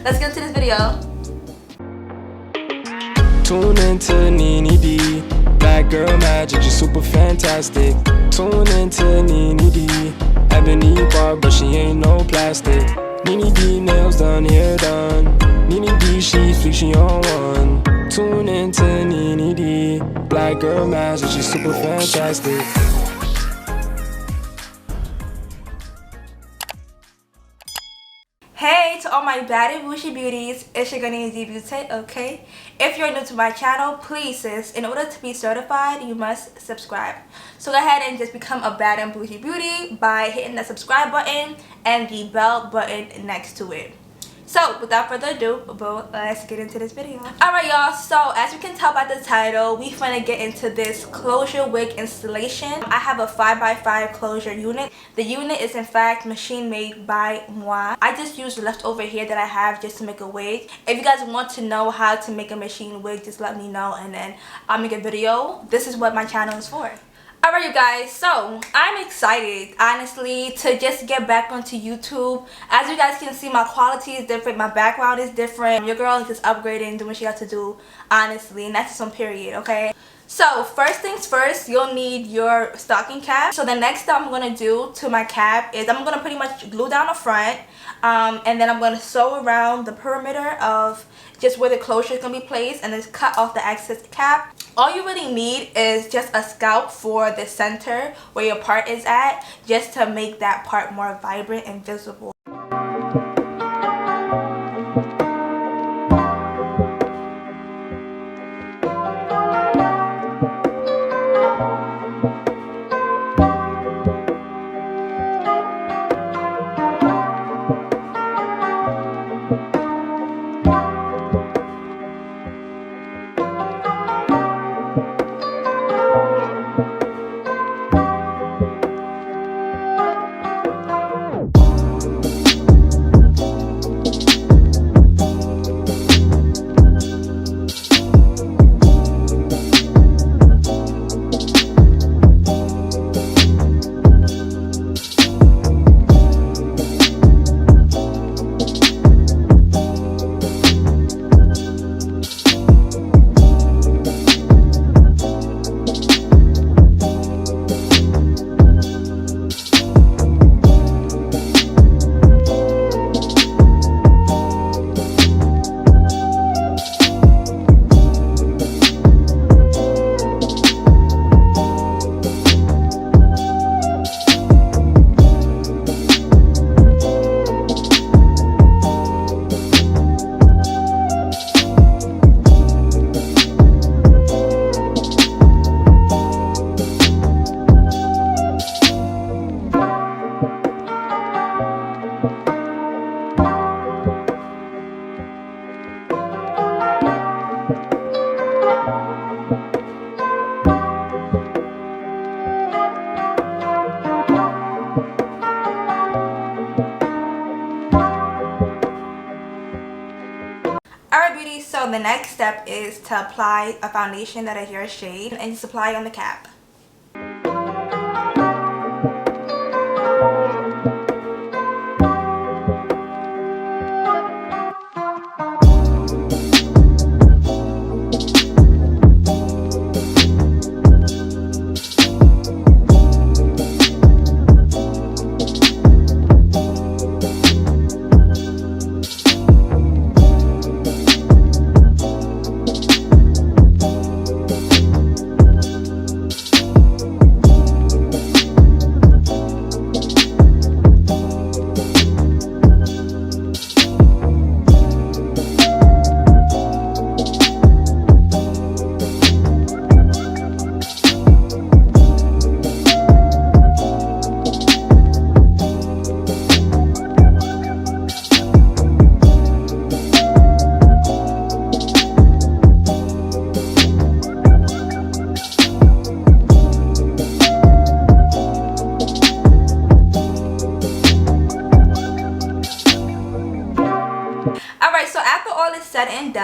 Let's get into this video. Tune into Nene D, black girl magic, she's super fantastic. Tune into Nene D, ebony bar, but she ain't no plastic. Nene D, nails done, hair done. Nene D, she freak, she on one. Tune into Nene D, black girl magic, she's super fantastic. Hey to all my bad and bougie beauties, it's your girl named Beauty, okay? If you're new to my channel, please sis, in order to be certified, you must subscribe. So go ahead and just become a bad and bougie beauty by hitting the subscribe button and the bell button next to it. So without further ado, let's get into this video. Alright y'all, so as you can tell by the title, we finna get into this closure wig installation. I have a 5x5 closure unit. The unit is in fact machine made by moi. I just used the leftover hair that I have just to make a wig. If you guys want to know how to make a machine wig, just let me know and then I'll make a video. This is what my channel is for. Alright you guys, so I'm excited honestly to just get back onto YouTube. As you guys can see, my quality is different, my background is different. Your girl is just upgrading, doing what she got to do honestly, and that's just on period, okay? So first things first, you'll need your stocking cap. So the next step I'm going to do to my cap is I'm going to pretty much glue down the front and then I'm going to sew around the perimeter of just where the closure is going to be placed and then cut off the excess cap. All you really need is just a scalp for the center where your part is at, just to make that part more vibrant and visible. So the next step is to apply a foundation that is your shade and just apply on the cap.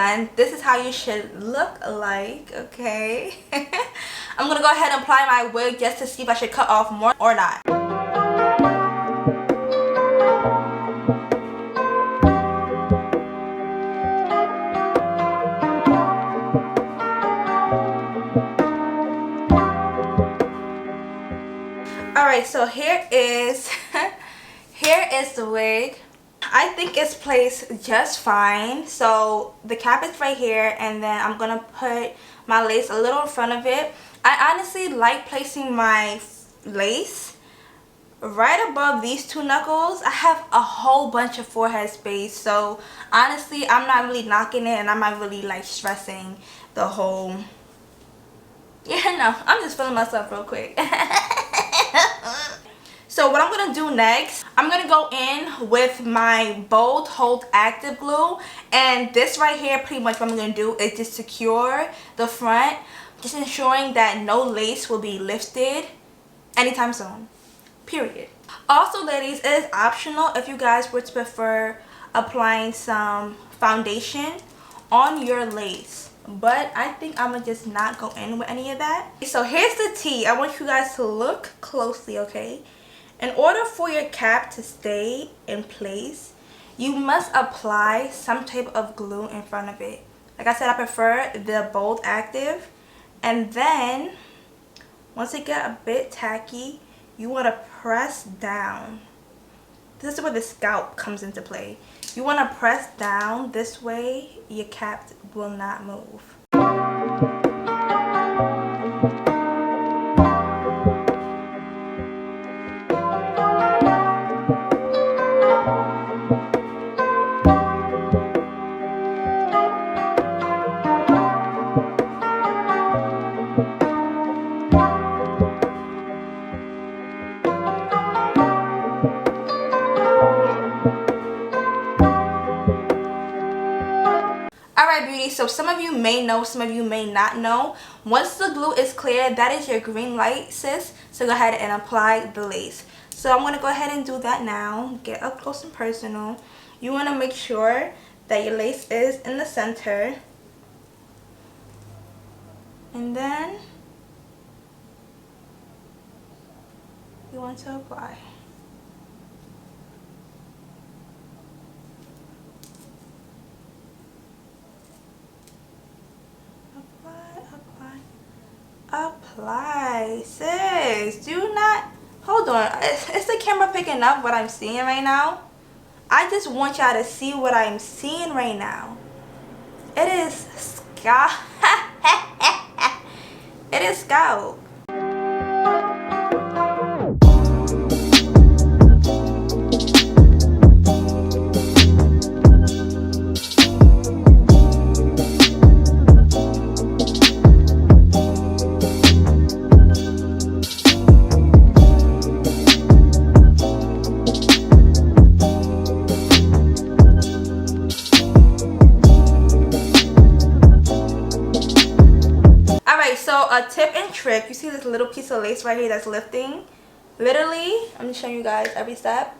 done, this is how you should look like, okay? I'm gonna go ahead and apply my wig just to see if I should cut off more or not. Alright, so here is here is the wig. I think it's placed just fine. So the cap is right here, and then I'm gonna put my lace a little in front of it. I honestly like placing my lace right above these two knuckles. I have a whole bunch of forehead space, so honestly I'm not really knocking it, and I'm not really like stressing the whole, yeah, no, I'm just feeling myself real quick. So what I'm going to do next, I'm going to go in with my Bold Hold Active Glue. And this right here, pretty much what I'm going to do is just secure the front. Just ensuring that no lace will be lifted anytime soon. Period. Also, ladies, it is optional if you guys would prefer applying some foundation on your lace. But I think I'm going to just not go in with any of that. So here's the tea. I want you guys to look closely, okay? In order for your cap to stay in place, you must apply some type of glue in front of it. Like I said, I prefer the Bold Active. And then, once it get a bit tacky, you want to press down. This is where the scalp comes into play. You want to press down. This way, your cap will not move. Alright, beauty, so some of you may know, some of you may not know. Once the glue is clear, that is your green light, sis. So go ahead and apply the lace. So I'm going to go ahead and do that now. Get up close and personal. You want to make sure that your lace is in the center. And then you want to apply. Apply, sis. Do not, hold on, is the camera picking up what I'm seeing right now? I just want y'all to see what I'm seeing right now. It is scalp. It is scalp. So a tip and trick, you see this little piece of lace right here that's lifting? Literally, I'm just showing you guys every step.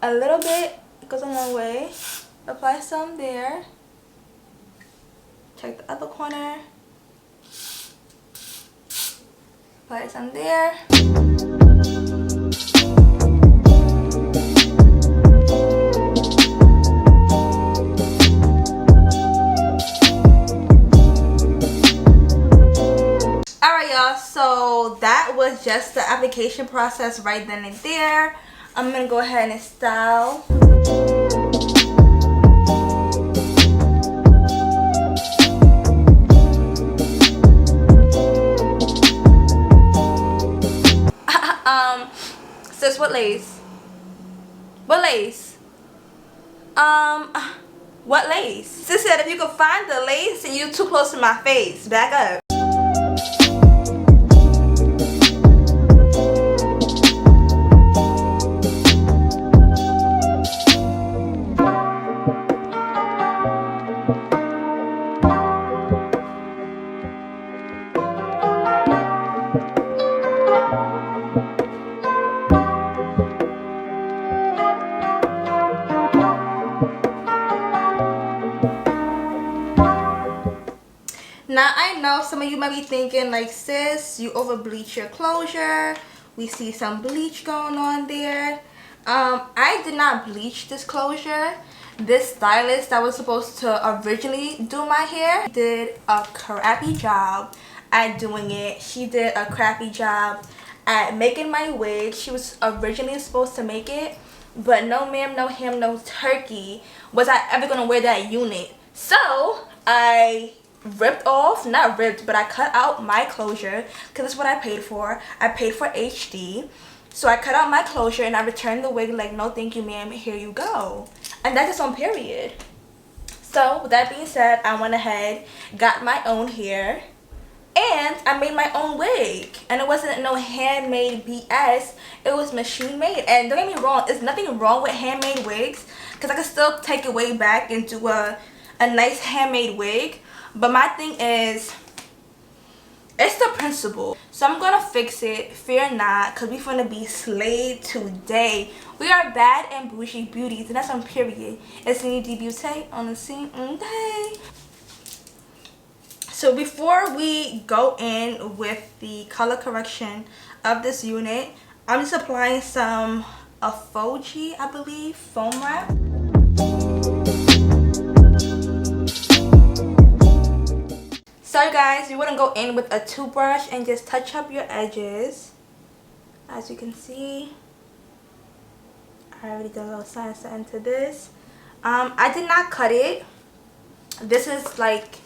A little bit, it goes a long way. Apply some there. Check the other corner. Apply some there. So that was just the application process right then and there. I'm gonna go ahead and style. Sis, what lace? What lace? What lace? Sis said if you could find the lace and you're too close to my face, back up. Now I know some of you might be thinking like, sis, you over bleach your closure. We see some bleach going on there. I did not bleach this closure. This stylist that was supposed to originally do my hair did a crappy job at doing it. She did a crappy job at making my wig. She was originally supposed to make it, but no ma'am, no ham, no turkey was I ever gonna wear that unit. So I ripped off, not ripped, but I cut out my closure because that's what I paid for. I paid for HD. So I cut out my closure and I returned the wig like, no thank you ma'am, here you go. And that's just on period. So with that being said, I went ahead, got my own hair, and I made my own wig. And it wasn't no handmade BS, it was machine made. And don't get me wrong, there's nothing wrong with handmade wigs because I can still take it way back and do a nice handmade wig. But my thing is, it's the principle. So I'm gonna fix it, fear not, because we finna be slayed today. We are bad and bougie beauties, and that's on period. It's Nini D Beauty on the scene. Okay. So before we go in with the color correction of this unit, I'm just applying some Fuji, I believe, foam wrap. So guys, you want to go in with a toothbrush and just touch up your edges. As you can see, I already did a little something into this. I did not cut it. This is like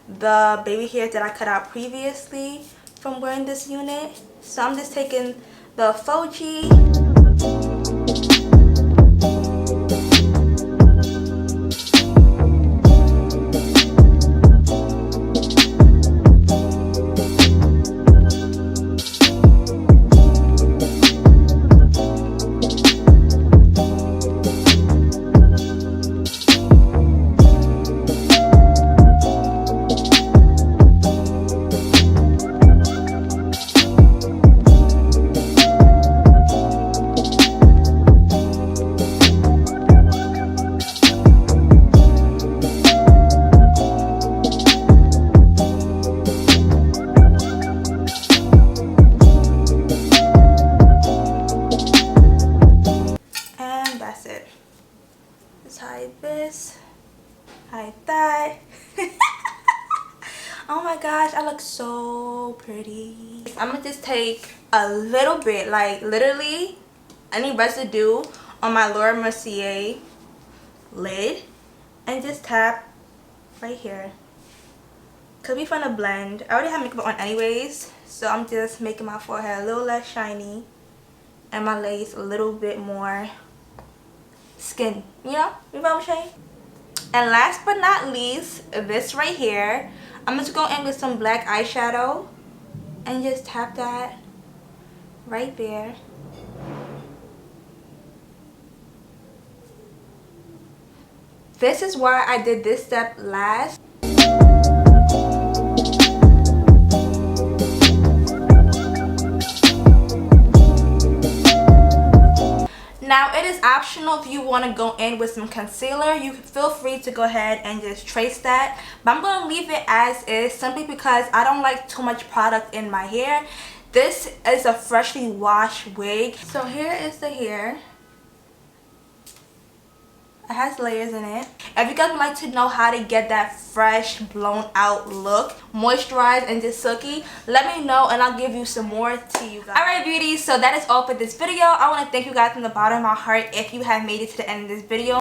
the baby hair that I cut out previously from wearing this unit. So I'm just taking the Fuji. This, hide that. Oh my gosh, I look so pretty. I'm gonna just take a little bit, like literally any residue on my Laura Mercier lid, and just tap right here. Could be fun to blend. I already have makeup on anyways, so I'm just making my forehead a little less shiny and my lace a little bit more skin, you know what I'm saying? And last but not least, this right here, I'm just going in with some black eyeshadow and just tap that right there. This is why I did this step last. Now it is optional if you want to go in with some concealer. You feel free to go ahead and just trace that, but I'm going to leave it as is simply because I don't like too much product in my hair. This is a freshly washed wig. So here is the hair. It has layers in it. If you guys would like to know how to get that fresh, blown out look, moisturized and just silky, let me know and I'll give you some more to you guys. Alright beauties, so that is all for this video. I want to thank you guys from the bottom of my heart if you have made it to the end of this video.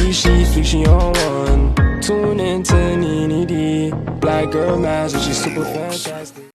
She thinks she on one. Tune into Nini D. Black girl magic, she's super fantastic.